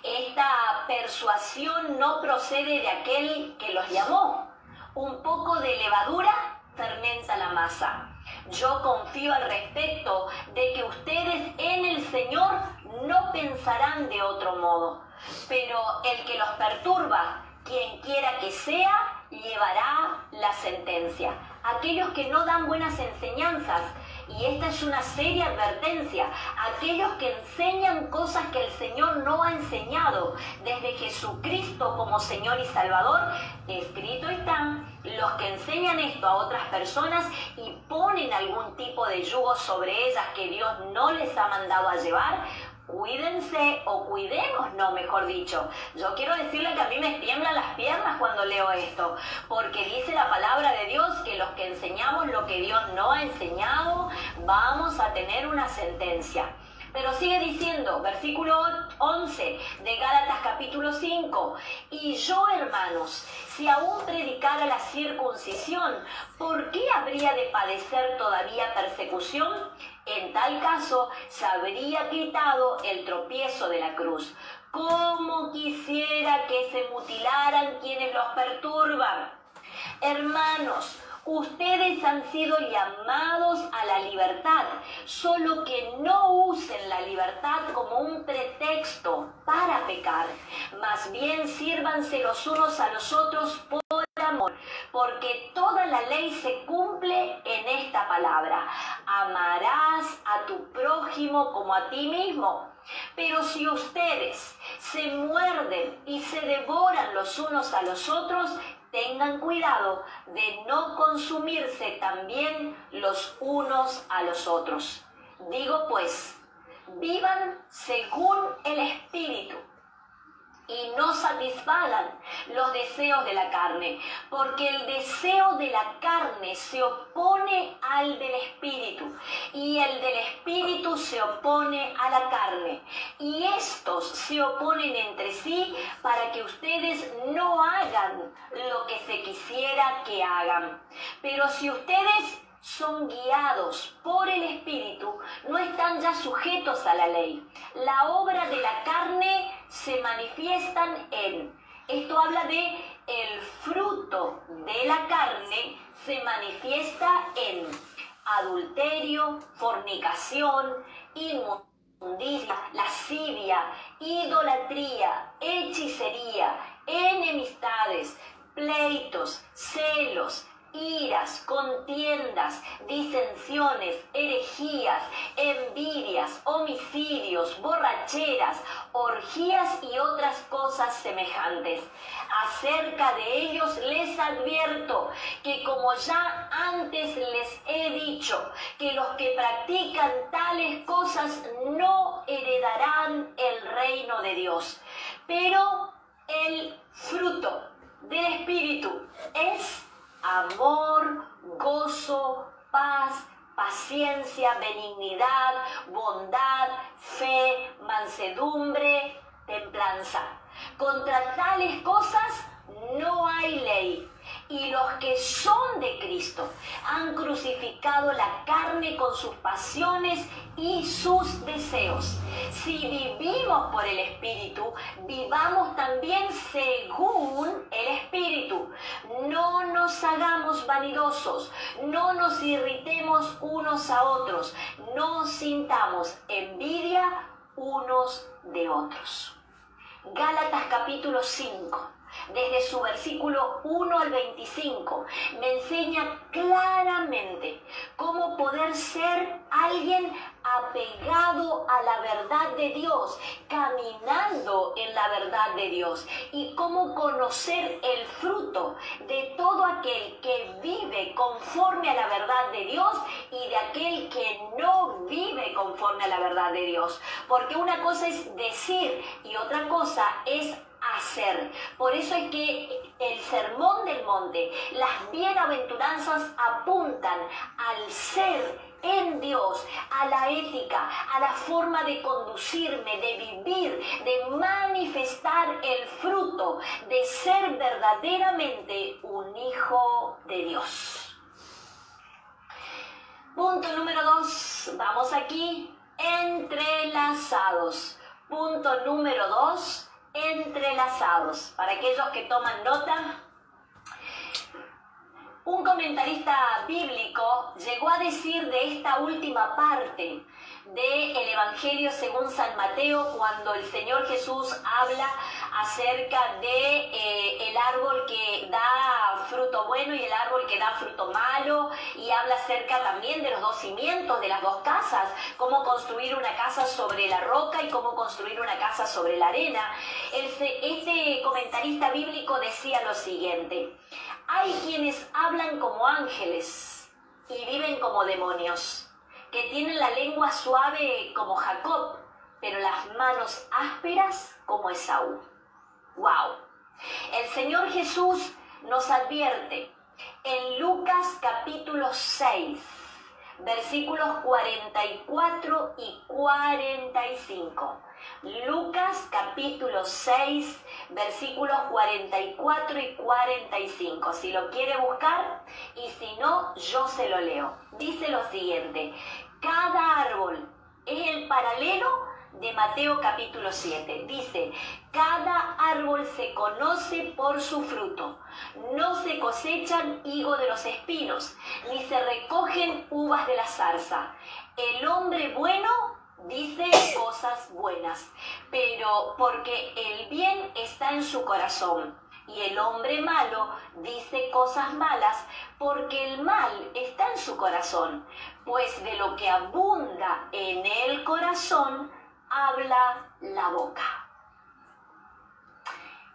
Esta persuasión no procede de aquel que los llamó. Un poco de levadura fermenta la masa. Yo confío al respecto de que ustedes en el Señor no pensarán de otro modo. Pero el que los perturba, quien quiera que sea, llevará la sentencia. Aquellos que no dan buenas enseñanzas, y esta es una seria advertencia, aquellos que enseñan cosas que el Señor no ha enseñado, desde Jesucristo como Señor y Salvador, escrito están los que enseñan esto a otras personas y ponen algún tipo de yugo sobre ellas que Dios no les ha mandado a llevar. Cuídense o cuidémonos, mejor dicho. Yo quiero decirle que a mí me tiemblan las piernas cuando leo esto, porque dice la palabra de Dios que los que enseñamos lo que Dios no ha enseñado, vamos a tener una sentencia. Pero sigue diciendo, versículo 11 de Gálatas capítulo 5, y yo, hermanos, si aún predicara la circuncisión, ¿por qué habría de padecer todavía persecución? En tal caso, se habría quitado el tropiezo de la cruz. ¿Cómo quisiera que se mutilaran quienes los perturban? Hermanos, ustedes han sido llamados a la libertad, solo que no usen la libertad como un pretexto para pecar. Más bien sírvanse los unos a los otros por amor, porque toda la ley se cumple en esta palabra: amarás a tu prójimo como a ti mismo. Pero si ustedes se muerden y se devoran los unos a los otros, tengan cuidado de no consumirse también los unos a los otros. Digo pues, vivan según el Espíritu y no satisfagan los deseos de la carne, porque el deseo de la carne se opone al del espíritu, y el del espíritu se opone a la carne, y estos se oponen entre sí para que ustedes no hagan lo que se quisiera que hagan. Pero si ustedes son guiados por el Espíritu, no están ya sujetos a la ley. La obra de la carne se manifiestan en. Esto habla de el fruto de la carne se manifiesta en adulterio, fornicación, inmundicia, lascivia, idolatría, hechicería, enemistades, pleitos, celos, iras, contiendas, disensiones, herejías, envidias, homicidios, borracheras, orgías y otras cosas semejantes. Acerca de ellos les advierto que, como ya antes les he dicho, que los que practican tales cosas no heredarán el reino de Dios. Pero el fruto del Espíritu es amor, gozo, paz, paciencia, benignidad, bondad, fe, mansedumbre, templanza. Contra tales cosas no hay ley. Y los que son de Cristo han crucificado la carne con sus pasiones y sus deseos. Si vivimos por el Espíritu, vivamos también según el Espíritu. No nos hagamos vanidosos, no nos irritemos unos a otros, no sintamos envidia unos de otros. Gálatas capítulo 5. Desde su versículo 1 al 25, me enseña claramente cómo poder ser alguien apegado a la verdad de Dios, caminando en la verdad de Dios, y cómo conocer el fruto de todo aquel que vive conforme a la verdad de Dios y de aquel que no vive conforme a la verdad de Dios. Porque una cosa es decir y otra cosa es hacer. Por eso es que el Sermón del Monte, las bienaventuranzas apuntan al ser en Dios, a la ética, a la forma de conducirme, de vivir, de manifestar el fruto, de ser verdaderamente un hijo de Dios. Punto número 2, vamos aquí, entrelazados. Punto número 2, entrelazados. Para aquellos que toman nota, un comentarista bíblico llegó a decir de esta última parte del Evangelio según San Mateo, cuando el Señor Jesús habla acerca de el árbol que da fruto bueno y el árbol que da fruto malo, y habla acerca también de los dos cimientos, de las dos casas, cómo construir una casa sobre la roca y cómo construir una casa sobre la arena. Este comentarista bíblico decía lo siguiente: hay quienes hablan como ángeles y viven como demonios, que tienen la lengua suave como Jacob, pero las manos ásperas como Esaú. ¡Wow! El Señor Jesús nos advierte en Lucas capítulo 6, versículos 44 y 45. Lucas capítulo 6, versículos 44 y 45. Si lo quiere buscar, y si no, yo se lo leo. Dice lo siguiente: cada árbol es el paralelo de Mateo capítulo 7. Dice: cada árbol se conoce por su fruto. No se cosechan higo de los espinos, ni se recogen uvas de la zarza. El hombre bueno dice cosas buenas, pero porque el bien está en su corazón. Y el hombre malo dice cosas malas, porque el mal está en su corazón. Pues de lo que abunda en el corazón, habla la boca.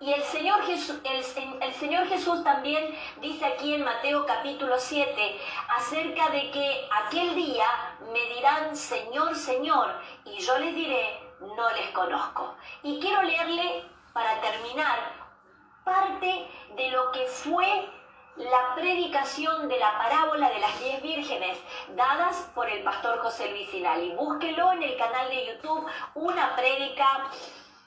Y el Señor Jesús también dice aquí en Mateo capítulo 7 acerca de que aquel día me dirán: Señor, Señor, y yo les diré: no les conozco. Y quiero leerle para terminar, parte de lo que fue la predicación de la parábola de las 10 vírgenes dadas por el pastor José Luis Sinali. Búsquelo en el canal de YouTube, una prédica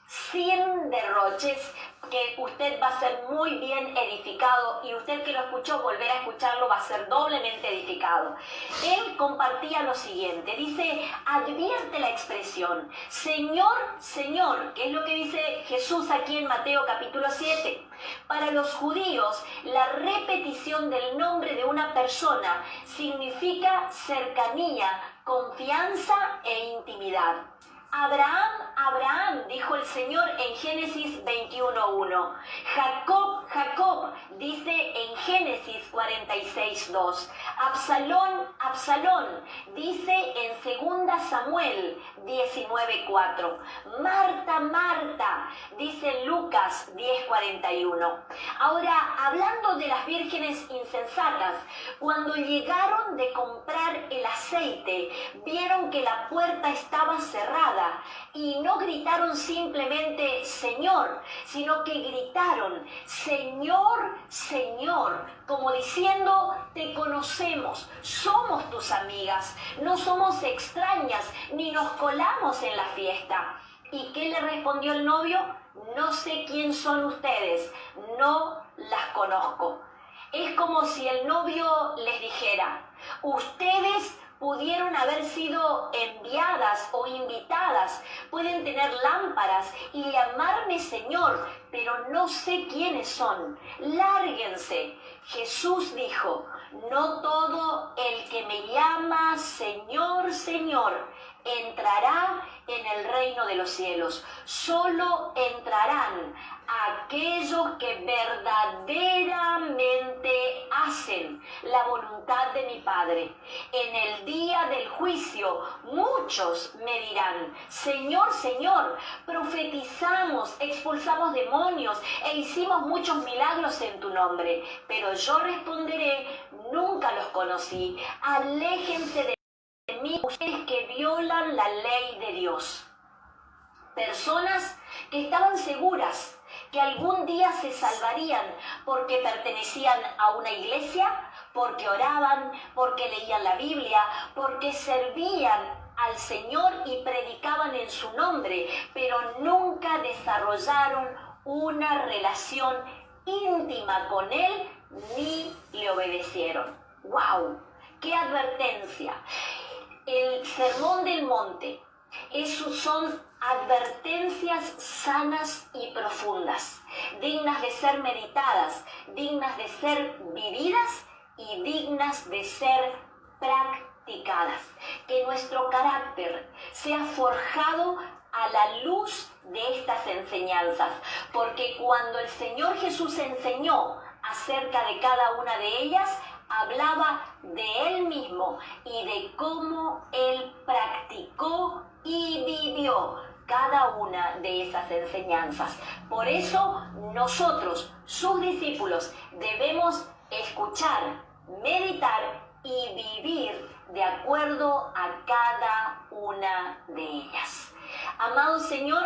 sin derroches, que usted va a ser muy bien edificado, y usted que lo escuchó, volver a escucharlo va a ser doblemente edificado. Él compartía lo siguiente, dice, advierte la expresión, Señor, Señor, que es lo que dice Jesús aquí en Mateo capítulo 7. Para los judíos, la repetición del nombre de una persona significa cercanía, confianza e intimidad. Abraham, Abraham, dijo el Señor en Génesis 21:1. Jacob, Jacob, dice en Génesis 46:2. Absalón, Absalón, dice en 2 Samuel 19:4. Marta, Marta, dice en Lucas 10:41. Ahora, hablando de las vírgenes insensatas, cuando llegaron de comprar el aceite, vieron que la puerta estaba cerrada y no gritaron simplemente Señor, sino que gritaron Señor, Señor, como diciendo te conocemos, somos tus amigas, no somos extrañas ni nos colamos en la fiesta. ¿Y qué le respondió el novio? No sé quién son ustedes, no las conozco. Es como si el novio les dijera, ustedes pudieron haber sido enviadas o invitadas, pueden tener lámparas y llamarme Señor, pero no sé quiénes son. Lárguense. Jesús dijo, no todo el que me llama Señor, Señor, entrará en el reino de los cielos. Solo entrarán aquellos que verdaderamente hacen la voluntad de mi Padre. En el día del juicio, muchos me dirán, Señor, Señor, profetizamos, expulsamos demonios e hicimos muchos milagros en tu nombre. Pero yo responderé, nunca los conocí. Aléjense de mí, ustedes que violan la ley de Dios. Personas que estaban seguras que algún día se salvarían porque pertenecían a una iglesia, porque oraban, porque leían la Biblia, porque servían al Señor y predicaban en su nombre, pero nunca desarrollaron una relación íntima con Él ni le obedecieron. ¡Wow! ¡Qué advertencia! El Sermón del Monte, esos son advertencias sanas y profundas, dignas de ser meditadas, dignas de ser vividas y dignas de ser practicadas. Que nuestro carácter sea forjado a la luz de estas enseñanzas, porque cuando el Señor Jesús enseñó acerca de cada una de ellas, hablaba de Él mismo y de cómo Él practicó y vivió cada una de esas enseñanzas. Por eso nosotros, sus discípulos, debemos escuchar, meditar y vivir de acuerdo a cada una de ellas. Amado Señor,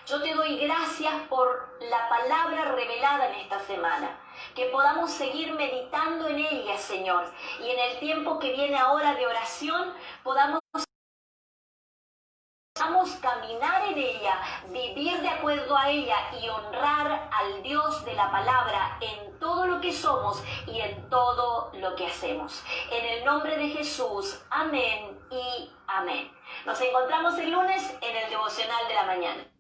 yo te doy gracias por la palabra revelada en esta semana. Que podamos seguir meditando en ella, Señor. Y en el tiempo que viene ahora de oración, podamos caminar en ella, vivir de acuerdo a ella y honrar al Dios de la palabra en todo lo que somos y en todo lo que hacemos. En el nombre de Jesús, amén y amén. Nos encontramos el lunes en el devocional de la mañana.